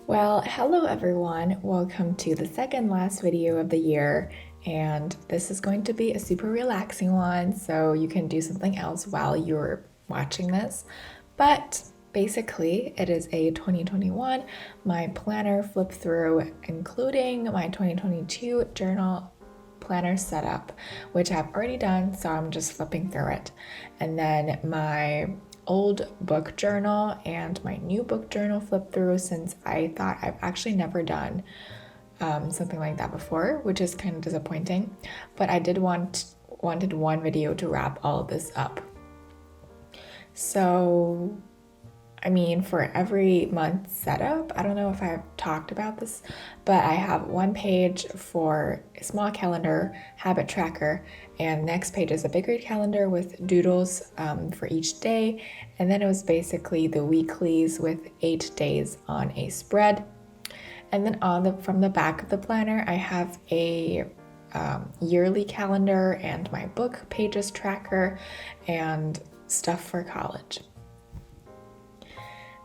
Well, hello everyone. Welcome to the second last video of the year, and this is going to be a super relaxing one, so you can do something else while you're watching this. But basically, it is a 2021 my planner flip through, including my 2022 journal planner setup, which I've already done, so I'm just flipping through it. And then my old book journal and my new book journal flip through, since I thought I've actually never done something like that before, which is kind of disappointing. But I did wanted one video to wrap all of this up. So I mean, for every month setup, I don't know if I've talked about this, but I have one page for a small calendar, habit tracker, and next page is a bigger calendar with doodles for each day. And then it was basically the weeklies with 8 days on a spread. And then from the back of the planner, I have a yearly calendar and my book pages tracker and stuff for college.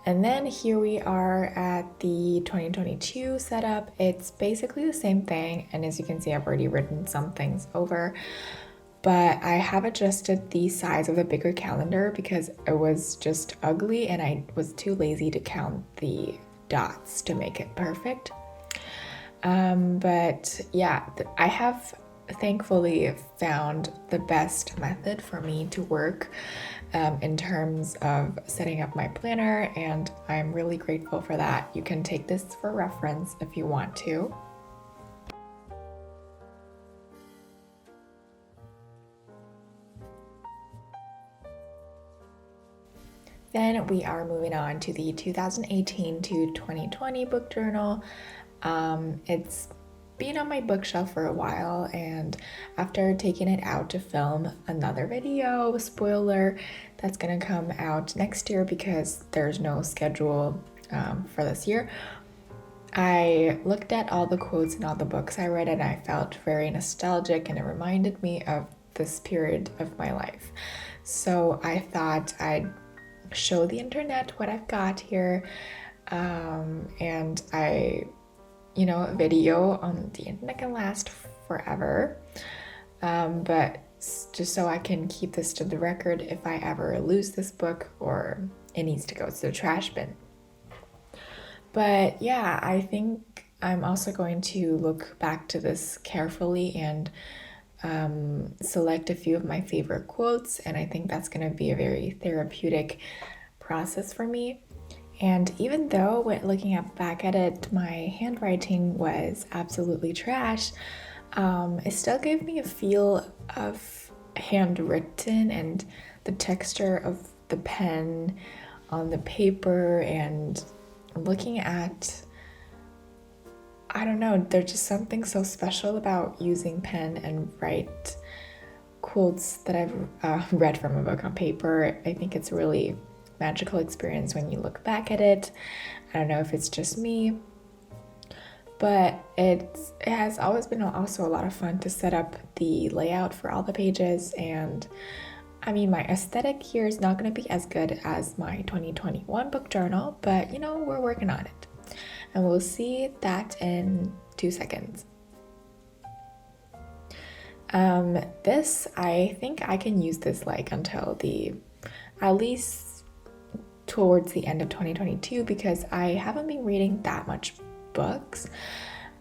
And then here we are at the 2022 setup. It's basically the same thing, and as you can see, I've already written some things over, but I have adjusted the size of the bigger calendar because it was just ugly and I was too lazy to count the dots to make it perfect. But yeah, I have thankfully found the best method for me to work in terms of setting up my planner, and I'm really grateful for that. You can take this for reference if you want to. Then we are moving on to the 2018 to 2020 book journal. It's been on my bookshelf for a while, and after taking it out to film another video, spoiler, that's gonna come out next year because there's no schedule for this year, I looked at all the quotes and all the books I read, and I felt very nostalgic, and it reminded me of this period of my life. So I thought I'd show the internet what I've got here, and a video on the internet can last forever, but just so I can keep this to the record if I ever lose this book or it needs to go to the trash bin. But yeah, I think I'm also going to look back to this carefully and select a few of my favorite quotes, and I think that's going to be a very therapeutic process for me. And even though when looking back at it, my handwriting was absolutely trash, it still gave me a feel of handwritten and the texture of the pen on the paper, and looking at, I don't know, there's just something so special about using pen and write quotes that I've read from a book on paper. I think it's really magical experience when you look back at it. I don't know if it's just me, but it has always been also a lot of fun to set up the layout for all the pages. And I mean, my aesthetic here is not going to be as good as my 2021 book journal, but we're working on it, and we'll see that in 2 seconds. This, I think I can use this until at least towards the end of 2022, because I haven't been reading that much books,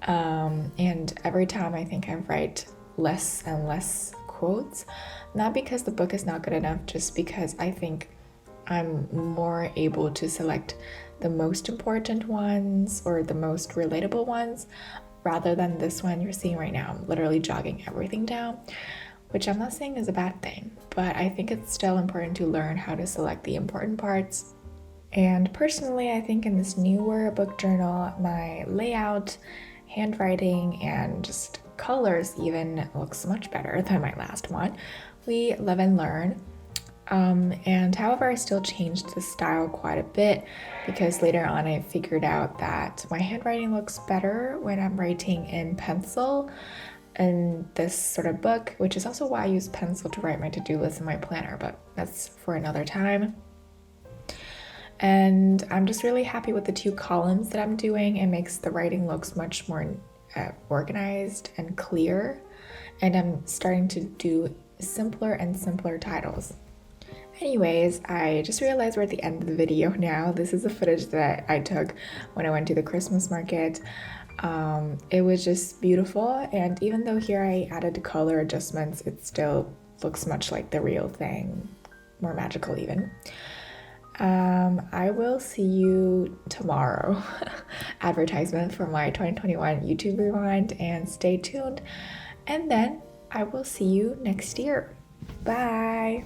and every time I think I write less and less quotes, not because the book is not good enough, just because I think I'm more able to select the most important ones or the most relatable ones, rather than this one you're seeing right now. I'm literally jogging everything down, which I'm not saying is a bad thing, but I think it's still important to learn how to select the important parts. And personally, I think in this newer book journal, my layout, handwriting, and just colors even looks much better than my last one. We live and learn. And however, I still changed the style quite a bit, because later on I figured out that my handwriting looks better when I'm writing in pencil in this sort of book, which is also why I use pencil to write my to-do list in my planner, but that's for another time. And I'm just really happy with the 2 columns that I'm doing. It makes the writing looks much more organized and clear. And I'm starting to do simpler and simpler titles. Anyways, I just realized we're at the end of the video now. This is the footage that I took when I went to the Christmas market. It was just beautiful, and even though here I added color adjustments, it still looks much like the real thing, more magical even. I will see you tomorrow. Advertisement for my 2021 YouTube Rewind, and stay tuned. And then I will see you next year. Bye!